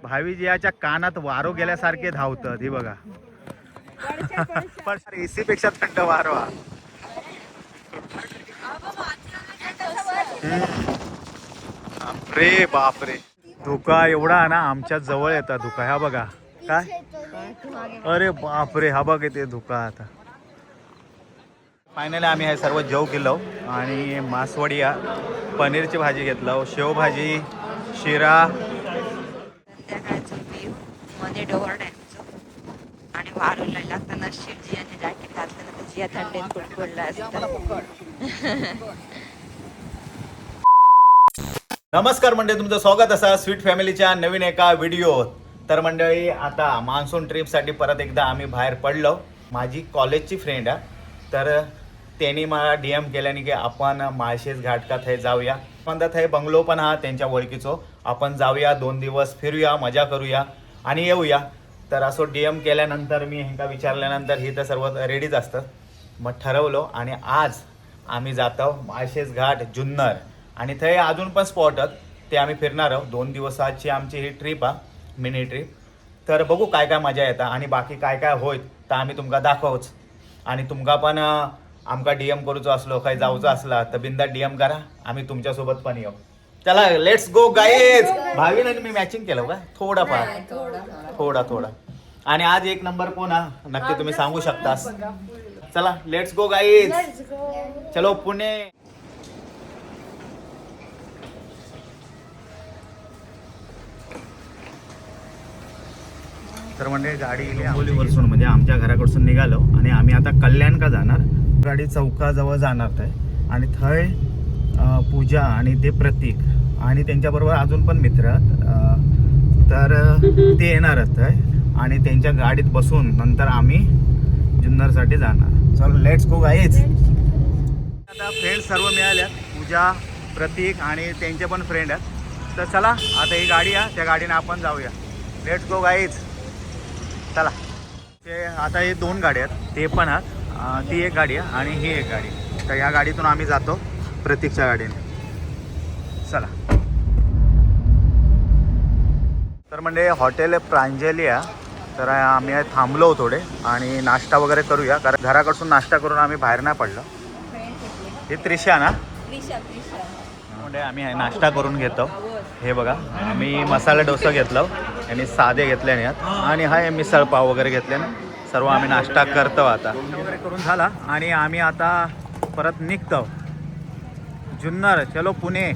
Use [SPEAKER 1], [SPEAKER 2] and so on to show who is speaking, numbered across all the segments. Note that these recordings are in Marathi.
[SPEAKER 1] भावीजीच्या कानात वारो गेल्यासारखे धावतात. हे बघा. पण एसी पेक्षा थंड वारो हा. बापरे बापरे. धुका एवढा ना आमच्या जवळ येतात धुका. ह्या बघा काय. अरे बापरे. हा बघ येते धुका. आता फायनली आम्ही हे सर्व जेव केलो आणि मासवडिया पनीरची भाजी घेतलं, शेवभाजी, शिरा.
[SPEAKER 2] संध्याकाळचं व्ह्यू मध्ये डोअर डॅमचं आणि वारूला लागताना शिवजीयाने जॅकेट घातलं ना त्याची या थंडीत कुडकुडला असतं.
[SPEAKER 1] नमस्कार मंडळी, तुमचं स्वागत असा स्वीट फॅमिलीच्या नवीन एका व्हिडिओ. तर मंडळी आता मान्सून ट्रिपसाठी परत एकदा आम्ही बाहेर पडलो. माझी कॉलेजची फ्रेंड आहे, तर त्यांनी मला DM केल्याने की आपण माळशेज घाट का थंय जाऊया. म्हणतात थंय बंगलो पण हा त्यांच्या ओळखीचो, आपण जाऊया 2 दिवस फिरूया, मजा करूया आणि येऊया. तर असं DM केल्यानंतर मी ह्यांका विचारल्यानंतर ही तर सर्व रेडीच असतं. मग ठरवलो आणि आज आम्ही जातो माळशेज घाट जुन्नर आणि थंय अजून पण स्पॉट आहेत, ते आम्ही फिरणार आहोत. 2 दिवसाची आमची ही ट्रिप आहे, मिनी ट्रिप. तर बघू काय काय मजा येतात आणि बाकी काय काय होईल तर आम्ही तुमका दाखवूच. आणि तुमका पण आमका DM करूचो असलो काही जाऊचं असला तर बिंदा DM करा, आम्ही तुमच्यासोबत पण येऊ. चला लेट्स गो गाईज. भावीने मी मॅचिंग केलं का थोडा थोडा. आणि आज एक नंबर कोण हा नक्की तुम्ही सांगू शकता. चला लेट्स गो गाईज. चलो पुणे. तर म्हणजे गाडी हिंगोलीवरसून म्हणजे आमच्या घराकडसून निघालो आणि आम्ही आता कल्याण का जाणार. गाडी चौकाजवळ जाणार थंय आणि थंय पूजा आणि ते प्रतीक आणि त्यांच्याबरोबर अजून पण मित्र आहेत. तर ते येणारच थंय आणि त्यांच्या गाडीत बसून नंतर आम्ही जुन्नरसाठी जाणार. चलो लेट्स गो गाईज. आता फ्रेंड सर्व मिळाल्या, पूजा, प्रतीक आणि त्यांचे पण फ्रेंड आहेत. तर चला आता ही गाडी आहे, त्या गाडीने आपण जाऊया. Let's go guys. चला. ते आता हे 2 गाड्या आहेत, ते पण आहेत. ती एक गाडी आहे आणि ही एक गाडी. तर या गाडीतून आम्ही जातो प्रतीकच्या गाडीने. चला. तर म्हणजे हॉटेल प्रांजली आहे, तर आम्ही थांबलो थोडे आणि नाश्ता वगैरे करूया, कारण घराकडून नाश्ता करून आम्ही बाहेर नाही पडलो. ही त्रिशा ना. म्हणजे आम्ही नाश्ता करून घेतो. हे बघा, आम्ही मसाला डोसा घेतला आणि साधे घेतल्याने आणि हा मिसळ पाव वगैरे घेतल्याने सर्व आम्ही नाश्ता करतो. आता वगैरे करून झाला आणि आम्ही आता परत निघतो जुन्नर. चलो पुणे.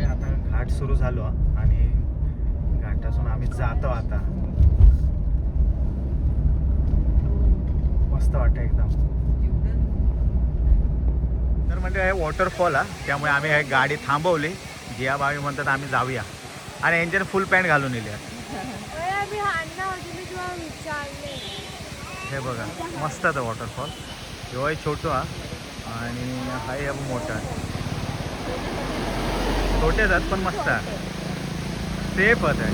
[SPEAKER 1] आता घाट सुरू झालो आणि घाटातून आम्ही जातो. आता मस्त वाटतं एकदम. तर म्हणजे हे वॉटरफॉल आहे, त्यामुळे आम्ही हे गाडी थांबवली. जिया बावी म्हणतात आम्ही जाऊया आणि यांच्याने फुल पॅन्ट घालून येईल. हे बघा मस्त आहे वॉटरफॉल. जेव्हा छोटं आहे आणि हा मोठा आहे. छोटेच आहेत पण मस्त आहे, सेफ आहे.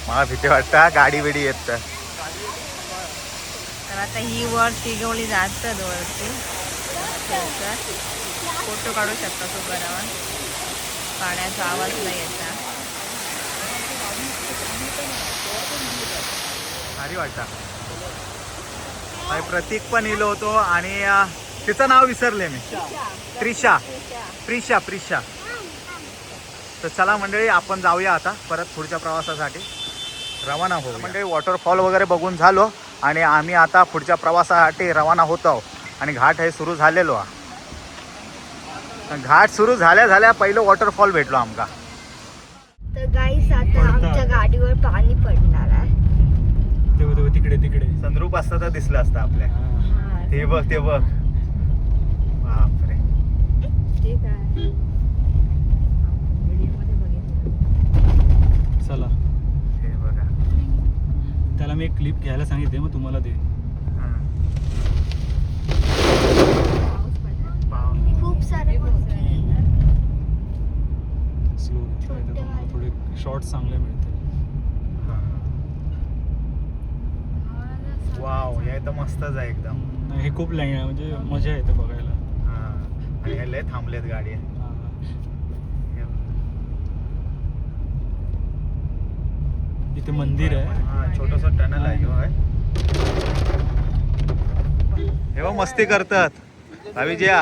[SPEAKER 1] मला भीती वाटतं गाडी बिडी येत तर.
[SPEAKER 2] आता ही वर तिगवली जातात वरती, फोटो काढू शकता सुगरावर. पाण्याचा आवाज नाही येता.
[SPEAKER 1] भारी वाटतं. प्रतीक पण इलो होतो आणि तिचं नाव विसरले मी. प्रिशा. तर चला मंडळी आपण जाऊया आता परत पुढच्या प्रवासासाठी रवाना होऊ. मंडळी वॉटरफॉल वगैरे बघून झालो आणि आम्ही आता पुढच्या प्रवासासाठी रवाना होतो आणि घाट हे सुरू झालेलो आहे. घाट सुरू झाल्या पहिलं वॉटरफॉल भेटलो आमका.
[SPEAKER 3] तर गाईस आता आमच्या गाडीवर पाणी पडणार आहे.
[SPEAKER 1] तिकडे संद्रूप असतं तर दिसलं असतं आपल्या. ते बघ बापरे.
[SPEAKER 2] ते काय
[SPEAKER 4] चला
[SPEAKER 1] हे बघा.
[SPEAKER 4] त्याला मी एक क्लिप घ्यायला सांगितले, मग तुम्हाला दे.
[SPEAKER 3] खूप सारे
[SPEAKER 4] स्लो थोडे शॉर्ट चांगले मिळतील.
[SPEAKER 1] वाव, हे तर मस्तच आहे एकदम.
[SPEAKER 4] नाही, हे खूप म्हणजे मजा येते बघायला.
[SPEAKER 1] लय थांबलेत गाडी.
[SPEAKER 4] इथे मंदिर आहे.
[SPEAKER 1] हा छोटस टनल आहे ह्यो आहे. हे बघ मस्ती करतात भावीजिया.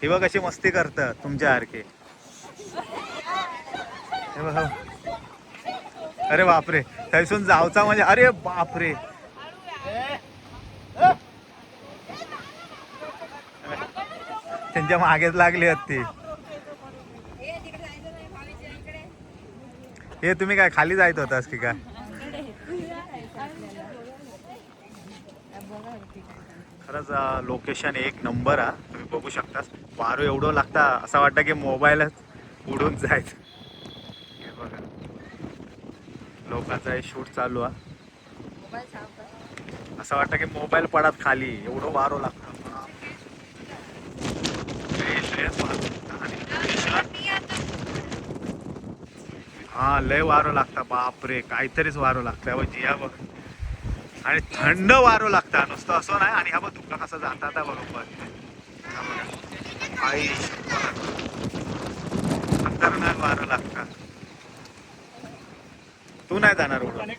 [SPEAKER 1] हे बघ कशी मस्ती करतात तुमच्यासारखे. हे बघ. अरे बापरे थैसून जावचा म्हणजे अरे बापरे. त्यांच्या मागेच लागली आहेत ती. हे तुम्ही काय खाली जायत होतास की काय? खरंच लोकेशन एक नंबर आहे. तुम्ही बघू शकता वारं एवढं लागता असं वाटतं की मोबाईलच उडून जायचं. हे बघा लोकांचा हे शूट चालू आहे. असं वाटतं की मोबाईल पडत खाली एवढं वारं लागतं. हा लय वारं लागतं बापरे. काहीतरीच वारं लागतं जिया बघ. आणि थंड वारं लागतं नुसतं असं नाही. आणि हा बघ धुका कसं जातात बरोबर. आई खतरनाक वारं लागतं. तू नाही जाणार उडून.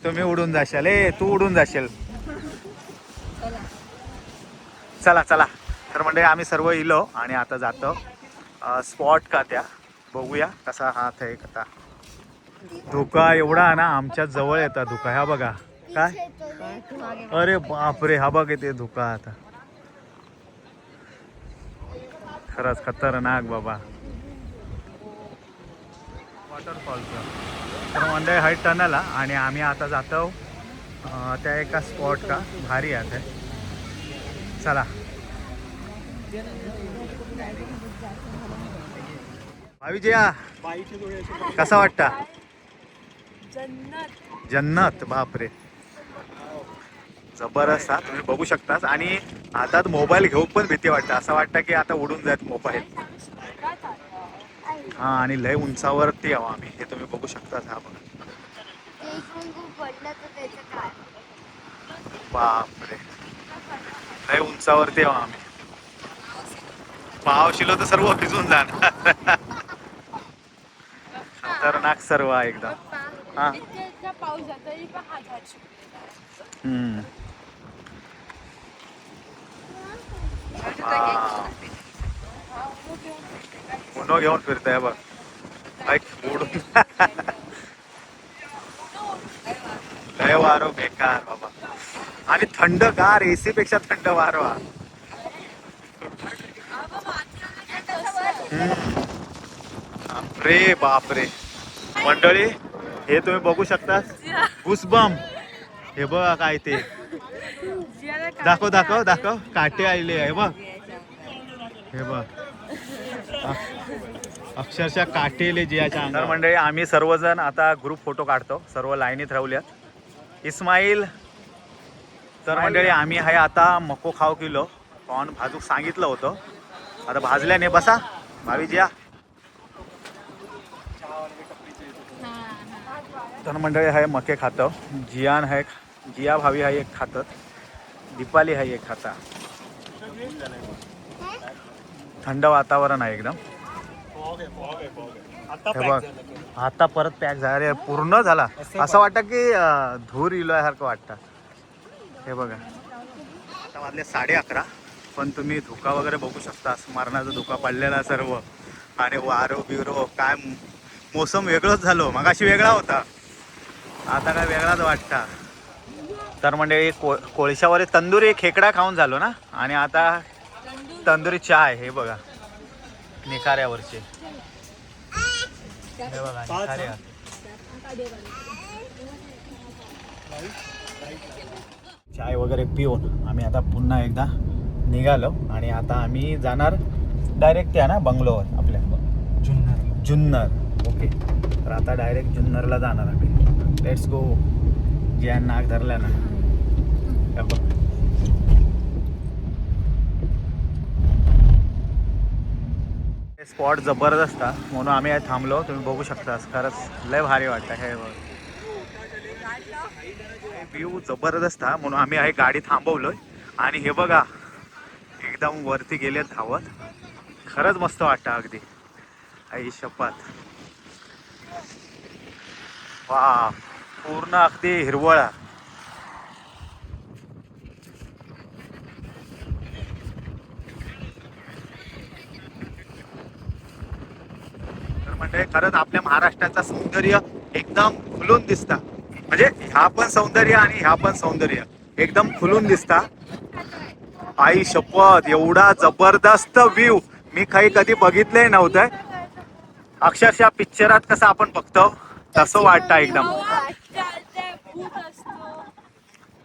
[SPEAKER 1] तुम्ही उडून जाशाल. तू उडून जाशील. चला चला. तर म्हणजे आम्ही सर्व इलो आणि आता जातो स्पॉट का त्या बघूया कसा हात आहे कसा. धुका एवढा आहे ना आमच्या जवळ येतात धुका. ह्या बघा काय. अरे बापरे हा बघ येते धुका आता. खरंच खतरनाक बाबा. वॉटरफॉलचं तर म्हणजे हा टनल आहे आणि आम्ही आता जातो त्या एका स्पॉट का भारी आहे. चला भावीजिया कसा वाटता? जन्नत बापरे जबरदस्त. तुम्ही बघू शकता. आणि हातात मोबाईल घेऊन पण भीती वाटतं. असं वाटतं की आता उडून जात मोबाईल. हा आणि लय उंचावरती यावं आम्ही. हे तुम्ही बघू शकता. हा बघा बापरे लय उंचावरती यावं आम्ही. पाव शिलो तर सर्व भिजून जाणार. खतरनाक सर्व आहे एकदम. हा उनो घेऊन फिरताय बघ. उडून लय वारो बेकार बाबा. आणि थंडगार एसी पेक्षा थंड वारवा. रे बापरे मंडळी हे तुम्ही बघू शकता गुसबम. हे बघा काय ते. दाखव दाखव दाखव काटे आले आहे बघ. हे बघ अक्षरशः काटेले जियाच्या अंगावर. तर मंडळी आम्ही सर्वजण आता ग्रुप फोटो काढतो. सर्व लाईनीत राहुल्यात. इस्माईल तर मंडळी आम्ही आहे आता मको खाऊ किलो कॉर्न भाजूक सांगितलं होतं. आता भाजल्याने बसा भावीजिया. तर मंडळी आहे मके खातं. जियान आहे जिया भावी आहे एक खातात. दीपाली आहे एक खाता. थंड वातावरण आहे एकदम. हे बघ आता परत पॅक झाला पूर्ण झाला. असं वाटतं की धूर इल्यासारखं वाटतं. हे बघा आता वाजले 11:30 पण तुम्ही धुका वगैरे बघू शकता. मरणाचा धुका पडलेला सर्व. आणि वारो बिरो काय मोसम वेगळंच झालो. मगाशी वेगळा होता आता काय वेगळाच वाटता. तर म्हणजे कोळशावर तंदुरी खेकडा खाऊन झालो ना. आणि आता तंदुरी चाय. हे बघा निखाऱ्यावरचे. हे बघा निखाऱ्या. चाय वगैरे पिऊन आम्ही आता पुन्हा एकदा निघालो. आणि आता आम्ही जाणार डायरेक्ट त्या ना बंगलोवर आपल्या जुन्नर. ओके तर आता डायरेक्ट जुन्नरला जाणार आम्ही. Let's go. ज्या नाक धरल्या ना बघ. स्पॉट जबरदस्त म्हणून आम्ही थांबलो. तुम्ही बघू शकता खरंच लय भारी वाटतं. हे बघ व्ह्यू जबरदस्त म्हणून आम्ही आहे गाडी थांबवलोय. आणि हे बघा एकदम वरती गेले धावत. खरंच मस्त वाटतं अगदी. आई शपथ. वा, पूर्ण अगदी हिरवळ. तर म्हणजे खरंच आपल्या महाराष्ट्राचं सौंदर्य एकदम खुलून दिसता. म्हणजे ह्या पण सौंदर्य आणि ह्या पण सौंदर्य एकदम खुलून दिसता. आई शपथ, एवढा जबरदस्त व्ह्यू मी काही कधी बघितलंय नव्हतं. अक्षरशः पिक्चरात कसं आपण बघतो तसं वाटतं एकदम.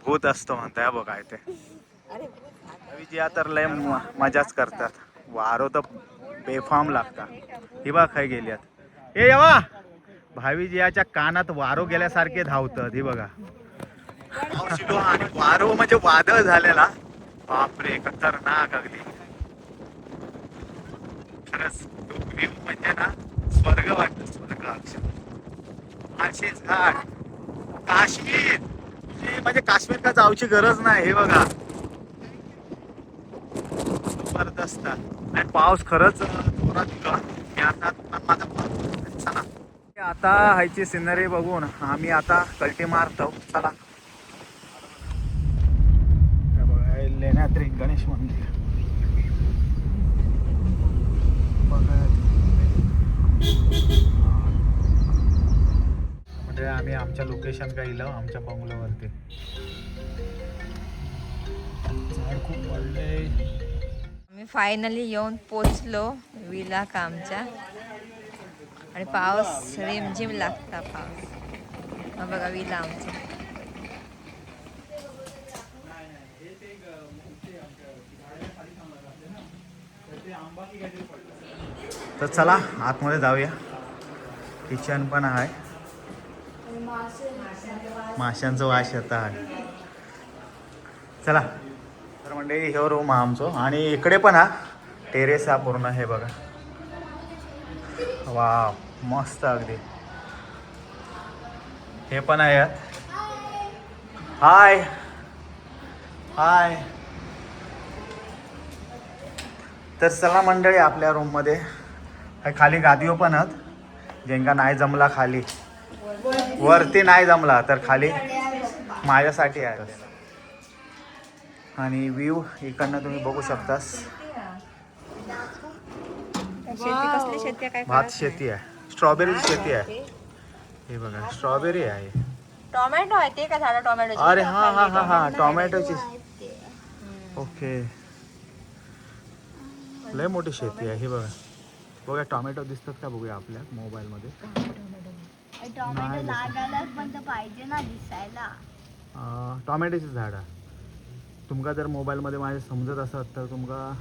[SPEAKER 1] भूत असतो म्हणताय बघा इथे. विजया तर लय मजाच करतात. वारो तर बेफाम लागता. ही बघ खाय गेल्यात. ए येवा, भावीजियाच्या कानात वारो गेल्यासारखे धावतात. ही बघा, आणि वारो म्हणजे वादळ झालेला. बापरे, खतरनाक अगदी. खरंच व्ह्यू म्हणजे ना स्वर्ग वाटत. स्वर्ग अक्षर. अशी झाड काश्मीर म्हणजे काश्मीर का जाऊची गरज नाही. हे बघा जबरदस्त. आणि पाऊस खरंच जोरात दिला. आता ह्याची सिनरी बघून आम्ही आता कल्टी मारतो. चला बघा, लेण्याद्री गणेश मंदिर म्हणजे आम्ही आमच्या लोकेशन का इलो आमच्या बंगलोवरती. झाड खूप पडले.
[SPEAKER 2] आम्ही फायनली येऊन पोचलो विला कामच्या. आणि पाऊस रिमझिम लागता. पाऊस हा बघा विला आमचा.
[SPEAKER 1] तर चला आतमध्ये जाऊया. किचन पण आहे. माशांचा वास येत आहे. चला. तर म्हणजे हे रूम हा आमचं. आणि इकडे पण हा टेरेस हा पूर्ण. हे बघा, वा मस्त अगदी. हे पण आहे. हाय हाय. तर चला मंडळी, आपल्या रूममध्ये खाली गादीवर पण आहेत. ज्यांका नाही जमला खाली, वरती नाही जमला तर खाली माझ्यासाठी आहे. आणि व्ह्यू इकडनं तुम्ही बघू शकतास.
[SPEAKER 2] कसली शेती काय?
[SPEAKER 1] भात शेती आहे. स्ट्रॉबेरीची शेती आहे. हे बघा, स्ट्रॉबेरी आहे.
[SPEAKER 2] टोमॅटो आहे ते का झाड? टोमॅटो.
[SPEAKER 1] अरे हा हा हा हा टोमॅटोची. ओके, लय मोठी शेती आहे. हे बघा बघा, टोमॅटो दिसतात का बघूया आपल्या मोबाईलमध्ये.
[SPEAKER 3] टोमॅटो लागायला पण तर पाहिजे ना दिसायला.
[SPEAKER 1] टोमॅटोची झाड आहे. तुमका जर मोबाईलमध्ये माझे समजत असत तर तुमका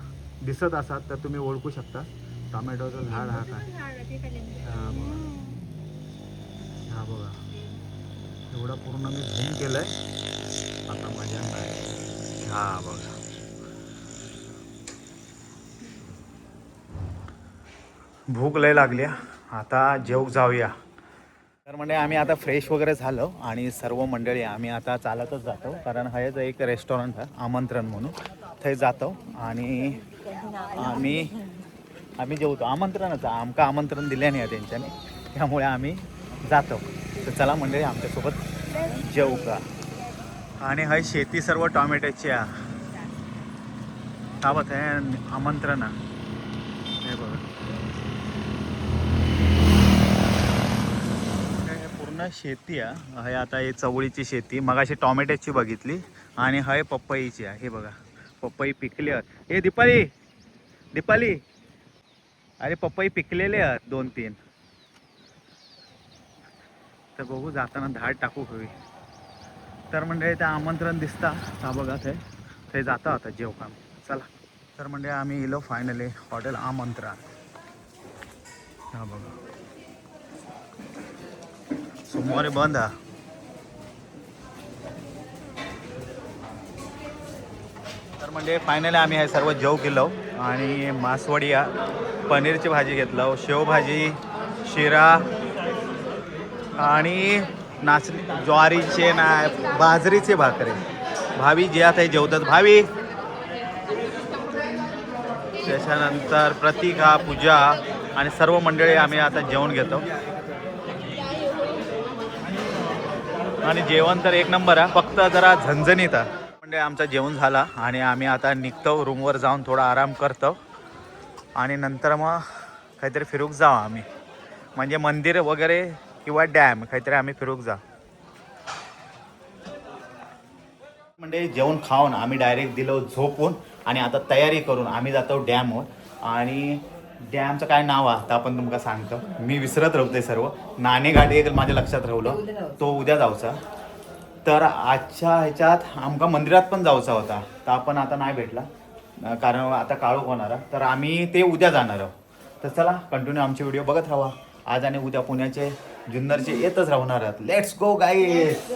[SPEAKER 1] दिसत असत तर तुम्ही ओळखू शकता टोमॅटोचं झाड हा काय. हा बघा, एवढा पूर्ण मी झूम केलंय. आता मजा नाही. हा बघा, भूक लय लागली. आता जेवू जाऊया. तर म्हणजे आम्ही आता फ्रेश वगैरे झालो आणि सर्व मंडळी आम्ही आता चालतच जातो. कारण हेच एक रेस्टॉरंट आहे आमंत्रण म्हणून, थंय जातो. आणि आम्ही जेवतो. आमंत्रणच आमका आमंत्रण दिले नाही त्यांच्याने, त्यामुळे आम्ही जातो. तर चला मंडळी, आमच्यासोबत जेवू का. आणि ही शेती सर्व टोमॅटोची आहे. हा बघ, हे आमंत्रण आहे. हे बघा, पूर्ण शेती आहे. हे आता हे चवळीची शेती. मगाशी टोमॅटोची बघितली. आणि हे पपईची आहे. हे बघा, पपई पिकले आहेत. हे दीपाली अरे पपई पिकलेले आहेत 2-3. तर बघू जाताना धाड टाकू हवी. तर म्हणजे ते आमंत्रण दिसता. हा बघा, ते जाता आता जेवण. चला. तर म्हणजे आम्ही इलो फायनली हॉटेल आमंत्रण. हा बघा, सोमवारी बंद आहे. तर म्हणजे फायनली आम्ही हे सर्व जेव केलो. आणि मासवडी, पनीरची भाजी घेतलं, शेवभाजी, शिरा आणि नाचणी ज्वारीचे बाजरीचे भाकरे. भावी जे आता जेवतात. भावी त्याच्यानंतर प्रतिका, पूजा आणि सर्व मंडळी आम्ही आता जेवण घेतो. आणि जेवण तर एक नंबर आहे, फक्त जरा झणझणीत आहे. म्हणजे आमचं जेवण झाला आणि आम्ही आता निघतो, रूमवर जाऊन थोडा आराम करतो आणि नंतर मग काहीतरी फिरूक जाऊ आम्ही, म्हणजे मंदिर वगैरे किंवा डॅम काहीतरी आम्ही फिरूक जा. म्हणजे जेवण खाऊन आम्ही डायरेक्ट दिलो झोपून आणि आता तयारी करून आम्ही जातो डॅमवर. आणि डॅमचं काय नाव आहे आता आपण तुमका सांगतो, मी विसरत राहतोय सर्व. नाणेघाट एक माझ्या लक्षात राहिलं, तो उद्या जाऊचा. तर आजच्या ह्याच्यात आमका मंदिरात पण जाऊचा होता, तर आपण आता नाही भेटला कारण आता काळोख होणार आहे. तर आम्ही ते उद्या जाणार आहोत. तर चला कंटिन्यू आमचे व्हिडिओ बघत राहा. आज आणि उद्या पुण्याचे जुन्नरचे येतच राहणार आहेत. Let's go guys.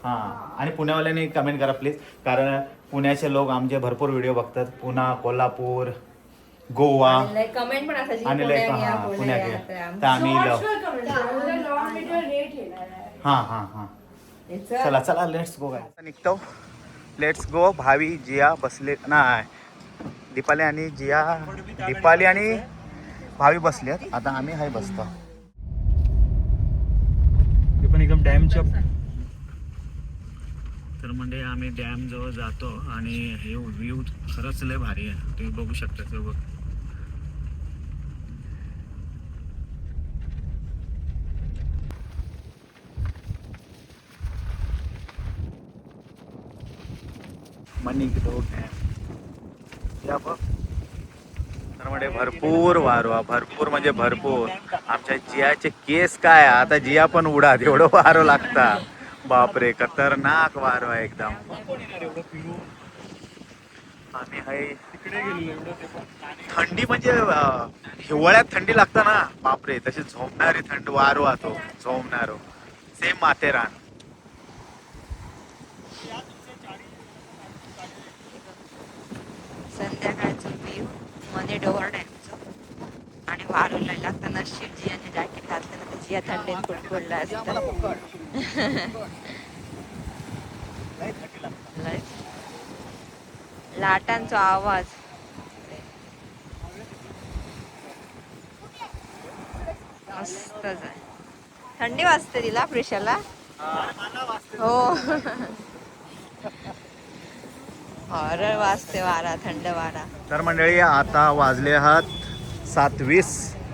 [SPEAKER 1] हां, आणि पुण्यावाल्यांनी कमेंट करा प्लीज, कारण पुण्याचे लोक आमचे भरपूर व्हिडिओ बघतात. पुणा, कोल्हापूर, गोवा
[SPEAKER 2] कमेंट पण असायची
[SPEAKER 1] आणि लाईक हां पुण्या घ्या. तर आम्ही हां हां हां चला चला लेट्स गो गाय. निघतो, लेट्स गो. भावी, जिया बसले नाही, दीपाली आणि जिया, दीपाली आणि भावी बसलेत. आता आम्ही हाय बसतो.
[SPEAKER 4] ते पण एकदम डॅमच्या.
[SPEAKER 1] तर म्हणजे आम्ही डॅम जवळ जातो आणि हे व्ह्यू खरंच लय भारी आहे, तुम्ही बघू शकता सर्व. तर म्हणजे भरपूर वारो, भरपूर म्हणजे भरपूर. आमच्या जियाचे केस काय आता, जिया पण उडात एवढं वारो लागता. बापरे, खतरनाक वारो आहे एकदम. आम्ही हाय थंडी म्हणजे हिवाळ्यात थंडी लागतं ना, बापरे तशी झोमणारी थंड वारो आतो, झोमणारो सेम माथेरान.
[SPEAKER 2] संध्याकाळचं व्ह्यू मध्ये डोवर डॅमचं आणि वारूला लागताना शिवजी आणि जॅकेट घातलं ना, जिया थंडीत कुडकुडला असतं. लाटांचा आवाज मस्तच आहे. थंडी वाजते तिला प्रिशाला. हो हॉरर वाजते वारा, थंड वारा.
[SPEAKER 1] तर मंडळी आता वाजले आहात 7:20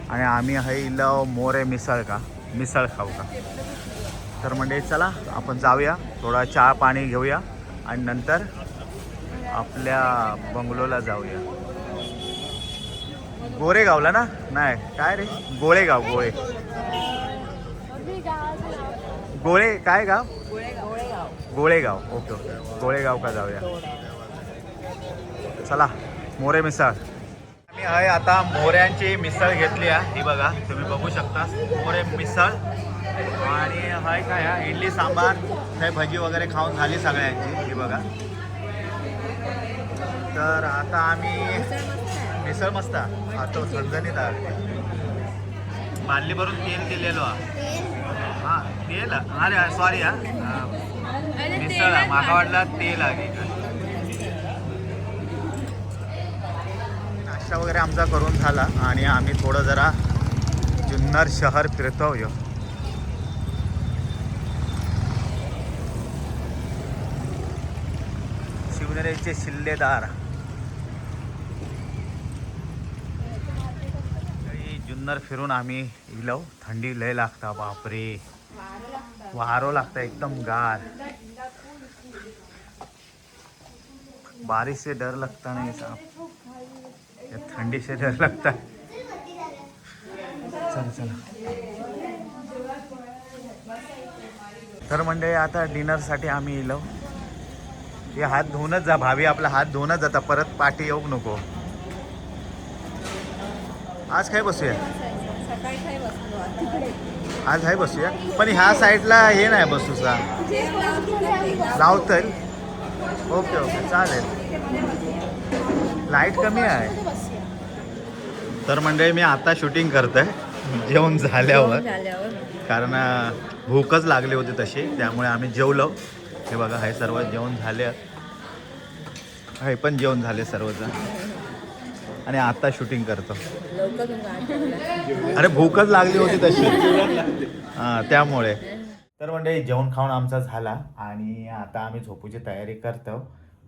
[SPEAKER 1] आणि आम्ही हायला मोरे मिसळ खाऊ का. तर मंडळी चला आपण जाऊया, थोडा चहा पाणी घेऊया आणि नंतर आपल्या बंगलोला जाऊया. गोरेगावला ना, नाही काय रे, गोळेगाव, गोळे काय गाव, गोळेगाव. ओके ओके, गोळेगाव का जाऊया. चला मोरे मिसळ. आम्ही आहे आता मोऱ्यांची मिसळ घेतली आहे, ही बघा तुम्ही बघू शकता, मोरे मिसळ. आणि हाय काय आहे, इडली सांबार, काही भजी वगैरे खाऊन झाली सगळ्यांची, ही बघा. तर आता आम्ही मिसळ मस्त खातो, झणझणीत आहे. बादली भरून तेल दिलेलो हां, तेल, अरे सॉरी हा, मिसळ मागा वाटला तेल आहे. नाश्ता वगैरे आमचा करून झाला आणि आम्ही थोडं जरा जुन्नर शहर फिरतो. शिवनेरीचे शिल्लेदार. जुन्नर फिरून आम्ही इलो. थंडी लय लागता, बापरे वारो लागता एकदम गार. बारिश से डर लगता नहीं साहब, या ठंडी से डर लगता है. चला चला. तर म्हणजे आता डिनरसाठी आम्ही इलो. हे हात धुवूनच जा, भाभी आपला हात धुवूनच जाता, परत पाठी येऊ नको. आज काय बसूया, आज हाय बसूया, पण ह्या साईडला हे नाही बसूचा, लावतल. ओके ओके चालेल, लाईट कमी आहे. तर म्हणजे मी आता शूटिंग करतोय जेवण झाल्यावर, कारण भूकच लागली होती तशी, त्यामुळे आम्ही जेवलो. हे बघा हे सर्व जेवण झाले. हे पण जेवण झाले सर्वजण आणि आता शूटिंग करतो. अरे भूकच लागली होती तशी त्यामुळे. तर म्हणजे जेवण खाऊन आमचा झाला आणि आता आम्ही झोपूची तयारी करतो.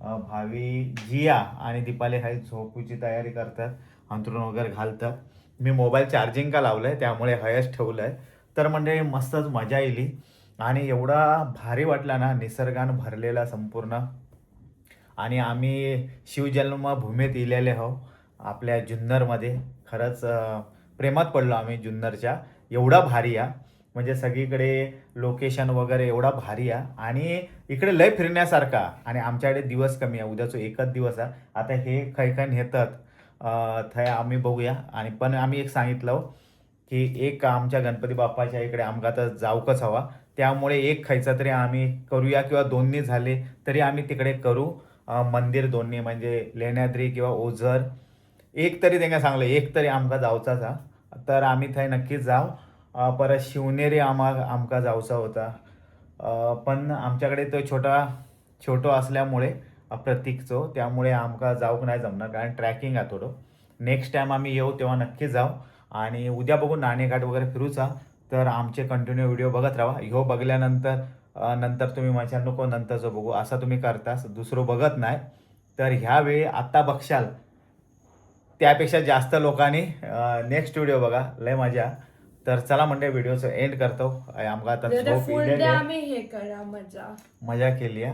[SPEAKER 1] भावी जिया आणि दीपाली हाय झोपूची तयारी करतात, अंथरूण वगैरे घालतात. मी मोबाईल चार्जिंग का लावलंय त्यामुळे हयच ठेवलंय. तर म्हणजे मस्तच मजा येईल आणि एवढा भारी वाटला ना, निसर्गानं भरलेला संपूर्ण. आणि आम्ही शिवजन्मभूमीत इलेले आहो आपल्या जुन्नरमध्ये. खरंच प्रेमात पडलो आम्ही जुन्नरच्या. एवढा भारी आहे म्हणजे सगळीकडे लोकेशन वगैरे एवढा भारी आहे आणि इकडे लय फिरण्यासारखा. आणि आमच्याकडे दिवस कमी आहे, उद्याचा एकच दिवस आहे. आता हे खै खै नेतात थंय आम्ही बघूया. आणि पण आम्ही एक सांगितलं की एक आमच्या गणपती बाप्पाच्या इकडे आमका तर जाऊकच हवा, त्यामुळे एक खायचा तरी आम्ही करूया किंवा दोन्ही झाले तरी आम्ही तिकडे करू. मंदिर दोन्ही म्हणजे लेण्याद्री किंवा ओझर एक तरी त्यांना सांगलं एक तरी आमका जाऊचाच हा. तर आम्ही थंय नक्कीच जाऊ. परत शिवनेरी आमका जाऊचा होता, पण आमच्याकडे तो छोटो असल्यामुळे प्रतीकचो, त्यामुळे आमका जाऊक नाही जमणार कारण ट्रॅकिंग आहे थोडं. नेक्स्ट टाइम आम्ही येऊ तेव्हा नक्की जाऊ. आणि उद्या बघू नाणेघाट वगैरे फिरूचा. तर आमचे कंटिन्यू व्हिडिओ बघत राहा. ह्यो बघल्यानंतर नंतर तुम्ही माझ्या नको नंतरचं बघू असं तुम्ही करतास, दुसरं बघत नाही. तर ह्यावेळी आत्ता बघशाल त्यापेक्षा जास्त लोकांनी नेक्स्ट व्हिडिओ बघा, लय मजा. तर चला म्हणजे व्हिडिओचं एंड करतो. आमका आता झोप इलेली आहे. मजा केली आहे.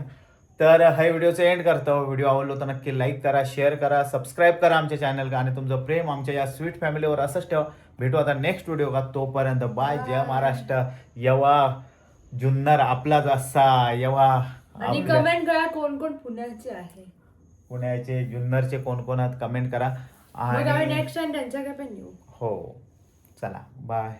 [SPEAKER 1] तर हा व्हिडिओचं एंड करतो. व्हिडिओ आवडलो तर नक्की लाईक करा, शेअर करा, सबस्क्राईब करा आमच्या चॅनल का. आणि तुमचं प्रेम आमच्या या स्वीट फॅमिलीवर असंच ठेवा. भेटू आता नेक्स्ट व्हिडिओ का. तोपर्यंत बाय. जय महाराष्ट्र. यवा जुन्नर आपलाच असा यवा.
[SPEAKER 5] आणि कमेंट करा कोण कोण पुण्याचे आहे,
[SPEAKER 1] पुण्याचे जुन्नरचे कोण कोण आहेत कमेंट करा.
[SPEAKER 5] मग आम्ही
[SPEAKER 1] आणि
[SPEAKER 5] नेक्स्ट टाइम त्यांच्याकडे पण येऊ.
[SPEAKER 1] हो चला बाय.